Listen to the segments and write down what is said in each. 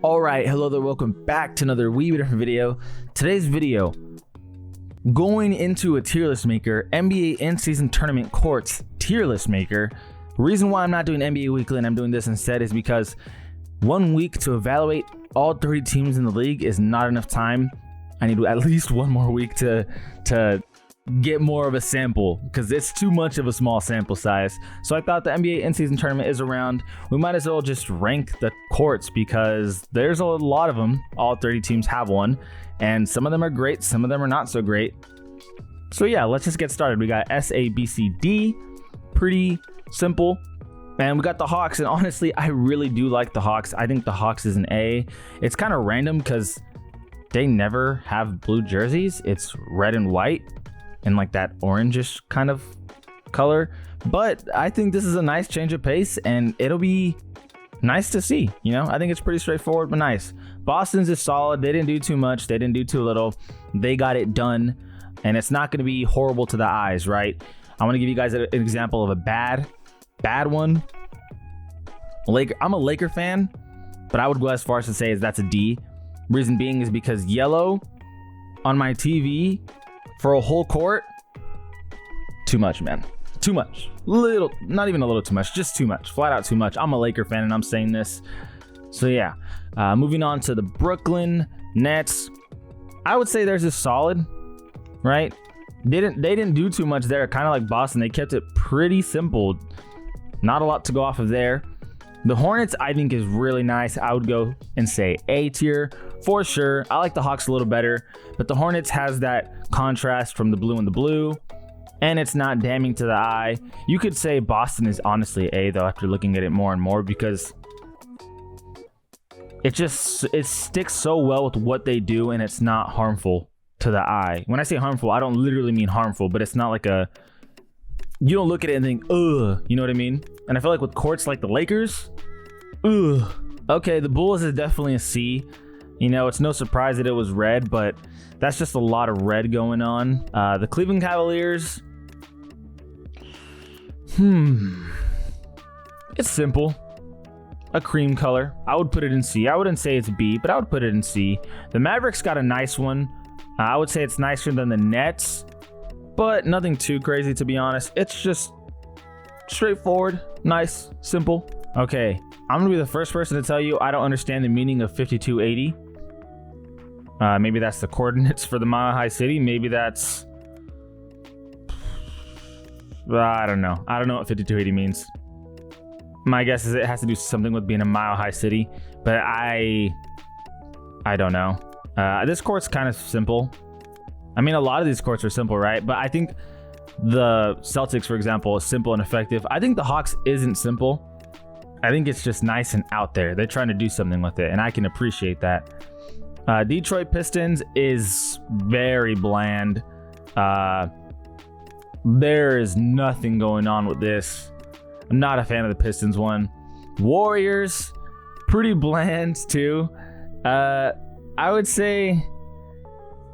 All right, hello there, welcome back to another wee bit different video. Today's video, going into a tier list maker, NBA in-season tournament courts tier list maker. Reason why I'm not doing NBA weekly and I'm doing this instead is because 1 week to evaluate all 30 teams in the league is not enough time. I need at least one more week to get more of a sample because it's too much of a small sample size. So I thought the NBA in-season tournament is around. We might as well just rank the courts because there's a lot of them. All 30 teams have one, and some of them are great, some of them are not so great. So yeah, let's just get started. We got S, A, B, C, D. Pretty simple. And we got the Hawks, and honestly, I really do like the Hawks. I think the Hawks is an A. It's kind of random because they never have blue jerseys. It's red and white and like that orangish kind of color. But I think this is a nice change of pace and it'll be nice to see. You know, I think it's pretty straightforward, but nice. Boston's is solid. They didn't do too much. They didn't do too little. They got it done, and it's not going to be horrible to the eyes, right? I want to give you guys an example of a bad one. I'm a Laker fan, but I would go as far as to say that's a D. Reason being is because yellow on my TV for a whole court, too much, man. Too much. Little, not even a little too much, just too much. Flat out too much. I'm a Laker fan and I'm saying this. So yeah, moving on to the Brooklyn Nets. I would say theirs is solid, right? They didn't do too much there, kind of like Boston. They kept it pretty simple. Not a lot to go off of there. The Hornets, I think, is really nice. I would go and say A tier for sure. I like the Hawks a little better, but the Hornets has that contrast from the blue and the blue, and it's not damning to the eye. You could say Boston is honestly A, though, after looking at it more and more, because it sticks so well with what they do, and it's not harmful to the eye. When I say harmful, I don't literally mean harmful, but it's not like you don't look at it and think, ugh, you know what I mean? And I feel like with courts like the Lakers, ugh. Okay, the Bulls is definitely a C. You know, it's no surprise that it was red, but that's just a lot of red going on. The Cleveland Cavaliers, it's simple. A cream color. I would put it in C. I wouldn't say it's B, but I would put it in C. The Mavericks got a nice one. I would say it's nicer than the Nets, but nothing too crazy, to be honest. It's just straightforward, nice, simple. Okay, I'm gonna be the first person to tell you I don't understand the meaning of 5280. Maybe that's the coordinates for the Mile High City. Maybe that's, I don't know. I don't know what 5280 means. My guess is it has to do something with being a Mile High City, but I don't know. This court's kind of simple. I mean, a lot of these courts are simple, right? But I think the Celtics, for example, is simple and effective. I think the Hawks isn't simple. I think it's just nice and out there. They're trying to do something with it, and I can appreciate that. Detroit Pistons is very bland. There is nothing going on with this. I'm not a fan of the Pistons one. Warriors, pretty bland too. I would say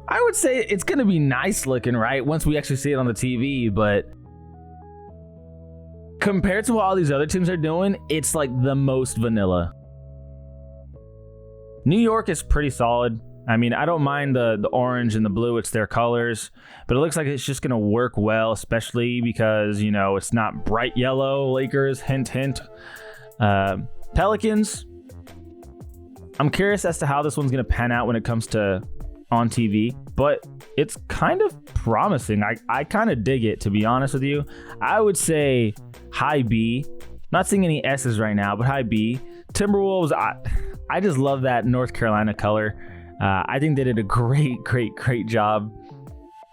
it's going to be nice looking, right? Once we actually see it on the TV, but compared to what all these other teams are doing, it's like the most vanilla. New York is pretty solid. I mean, I don't mind the orange and the blue. It's their colors, but it looks like it's just going to work well, especially because, you know, it's not bright yellow. Lakers, hint, hint. Pelicans, I'm curious as to how this one's going to pan out when it comes to on TV, but it's kind of promising. I kind of dig it, to be honest with you. I would say high B. Not seeing any S's right now, but high B. Timberwolves, I just love that North Carolina color. I think they did a great job.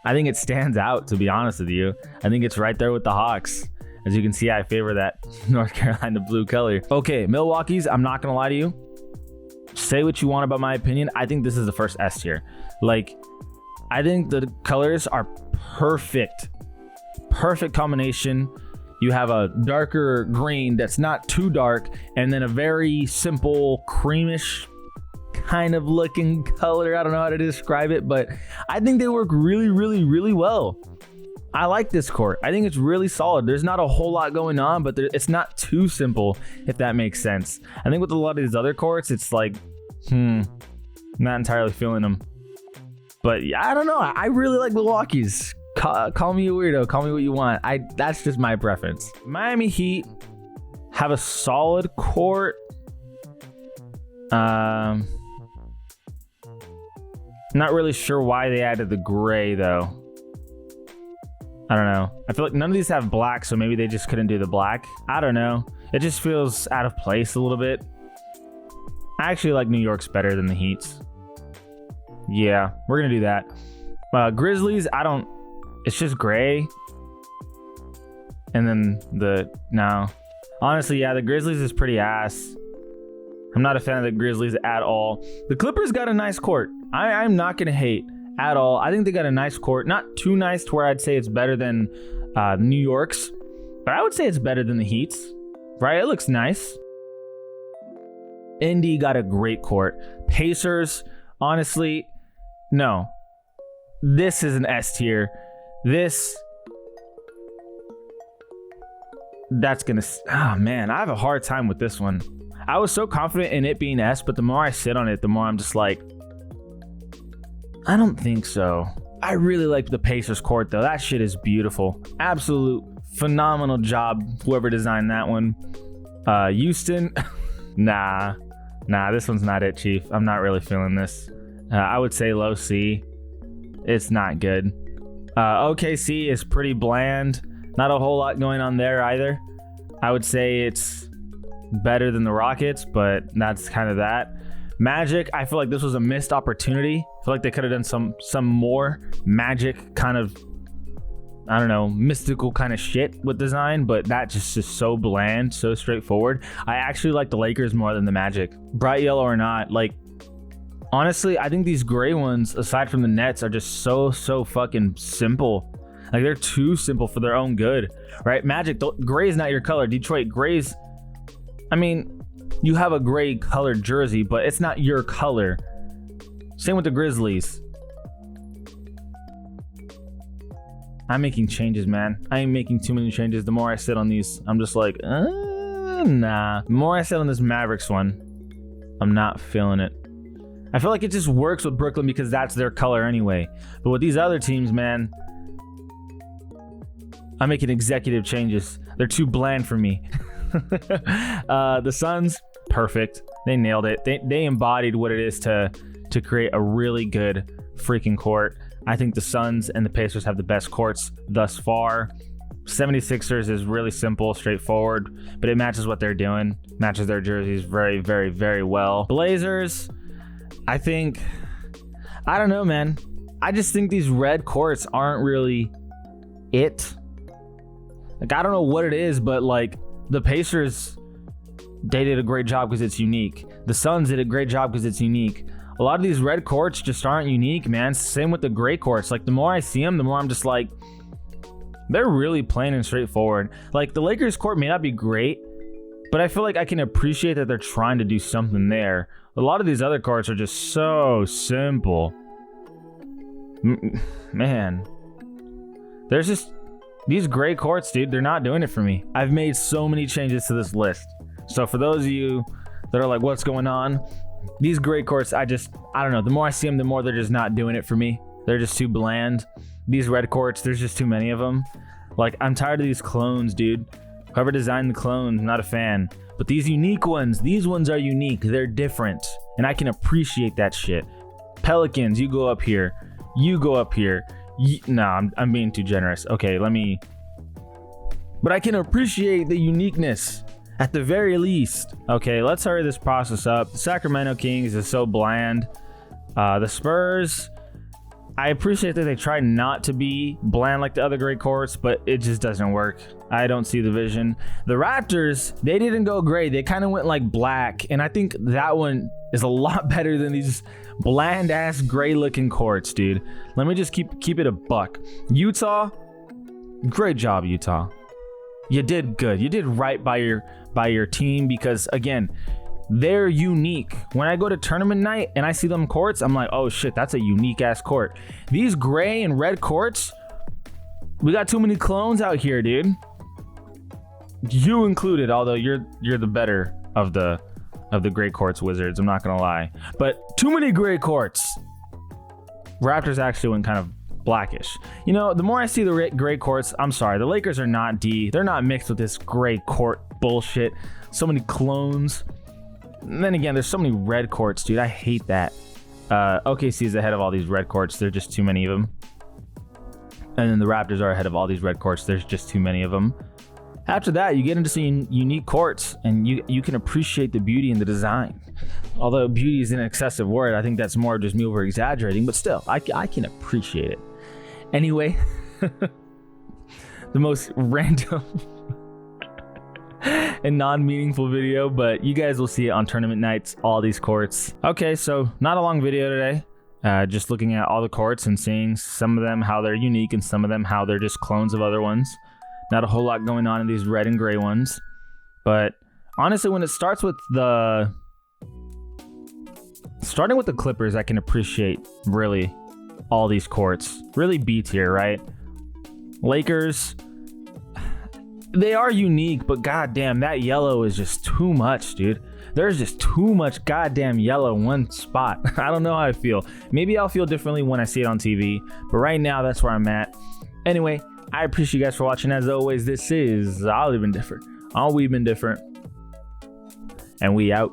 I think it stands out, to be honest with you. I think it's right there with the Hawks. As you can see, I favor that North Carolina blue color. Okay, Milwaukee's, I'm not gonna lie to you. Say what you want about my opinion. I think this is the first S tier. Like, I think the colors are perfect combination. You have a darker green that's not too dark, and then a very simple creamish kind of looking color. I don't know how to describe it, but I think they work really well. I like this court. I think it's really solid. There's not a whole lot going on, but it's not too simple, if that makes sense. I think with a lot of these other courts, it's like Not entirely feeling them. But yeah, I don't know. I really like Milwaukee's. Call me a weirdo. Call me what you want. That's just my preference. Miami Heat have a solid court. Not really sure why they added the gray though. I don't know. I feel like none of these have black, so maybe they just couldn't do the black. I don't know. It just feels out of place a little bit. I actually like New York's better than the Heat's. Yeah, we're gonna do that. Grizzlies, it's just gray. And then no. Honestly, yeah, the Grizzlies is pretty ass. I'm not a fan of the Grizzlies at all. The Clippers got a nice court. I'm not gonna hate at all. I think they got a nice court. Not too nice to where I'd say it's better than New York's, but I would say it's better than the Heat's. Right? It looks nice. Indy got a great court. Pacers, honestly, no. This is an S tier. Oh man, I have a hard time with this one. I was so confident in it being S, but the more I sit on it, the more I'm just like, I don't think so. I really like the Pacers court though. That shit is beautiful. Absolute phenomenal job, whoever designed that one. Houston, nah, this one's not it, Chief. I'm not really feeling this. I would say low C. It's not good. OKC is pretty bland. Not a whole lot going on there either. I would say it's better than the Rockets, but that's kind of that. Magic, I feel like this was a missed opportunity. I feel like they could have done some more Magic kind of, I don't know, mystical kind of shit with design, but that just is so bland, so straightforward. I actually like the Lakers more than the Magic. Bright yellow or not, like, honestly, I think these gray ones, aside from the Nets, are just so fucking simple. Like, they're too simple for their own good, right? Magic, gray is not your color. Detroit, gray's, I mean, you have a gray colored jersey, but it's not your color. Same with the Grizzlies. I'm making changes, man. I am making too many changes. The more I sit on these, I'm just like, nah. The more I sit on this Mavericks one, I'm not feeling it. I feel like it just works with Brooklyn because that's their color anyway. But with these other teams, man, I'm making executive changes. They're too bland for me. The Suns, perfect. They nailed it. They embodied what it is to create a really good freaking court. I think the Suns and the Pacers have the best courts thus far. 76ers is really simple, straightforward, but it matches what they're doing. Matches their jerseys very, very, very well. Blazers, I don't know, man. I just think these red courts aren't really it. Like, I don't know what it is, but like the Pacers, they did a great job because it's unique. The Suns did a great job because it's unique. A lot of these red courts just aren't unique, man. Same with the gray courts. Like, the more I see them, the more I'm just like, they're really plain and straightforward. Like, the Lakers court may not be great, but I feel like I can appreciate that they're trying to do something there. A lot of these other courts are just so simple. Man. There's just these gray courts, dude, they're not doing it for me. I've made so many changes to this list. So for those of you that are like, what's going on? These gray courts, I don't know. The more I see them, the more they're just not doing it for me. They're just too bland. These red courts, there's just too many of them. Like, I'm tired of these clones, dude. Whoever designed the clones, not a fan. But these unique ones, these ones are unique. They're different. And I can appreciate that shit. Pelicans, you go up here. You go up here. No, I'm being too generous. Okay, but I can appreciate the uniqueness at the very least. Okay, let's hurry this process up. The Sacramento Kings is so bland. The Spurs, I appreciate that they try not to be bland like the other great courts, but it just doesn't work. I don't see the vision. The Raptors, they didn't go gray. They kind of went like black, and I think that one is a lot better than these bland ass gray looking courts, dude. Let me just keep it a buck. Utah, great job, Utah. You did good. You did right by your team because, again, they're unique. When I go to tournament night and I see them courts, I'm like, oh shit, that's a unique ass court. These gray and red courts, we got too many clones out here, dude. You included, although you're the better of the of the gray quartz Wizards, I'm not gonna lie, but too many gray quartz. Raptors actually went kind of blackish. You know, the more I see the gray quartz, I'm sorry, the Lakers are not D. They're not mixed with this gray quartz bullshit. So many clones. And then again, there's so many red quartz, dude. I hate that. OKC is ahead of all these red quartz. There's just too many of them. And then the Raptors are ahead of all these red quartz. There's just too many of them. After that, you get into some unique quartz, and you can appreciate the beauty and the design. Although beauty is an excessive word, I think that's more just me over exaggerating, but still, I can appreciate it. Anyway, the most random and non-meaningful video, but you guys will see it on tournament nights, all these courts. Okay, so not a long video today. Just looking at all the courts and seeing some of them how they're unique and some of them how they're just clones of other ones. Not a whole lot going on in these red and gray ones. But honestly, when it starts with starting with the Clippers, I can appreciate really all these courts. Really B tier, right? Lakers, they are unique, but goddamn, that yellow is just too much, dude. There's just too much goddamn yellow in one spot. I don't know how I feel. Maybe I'll feel differently when I see it on TV, but right now, that's where I'm at. Anyway, I appreciate you guys for watching. As always, this is All We've Been Different. All We've Been Different. And we out.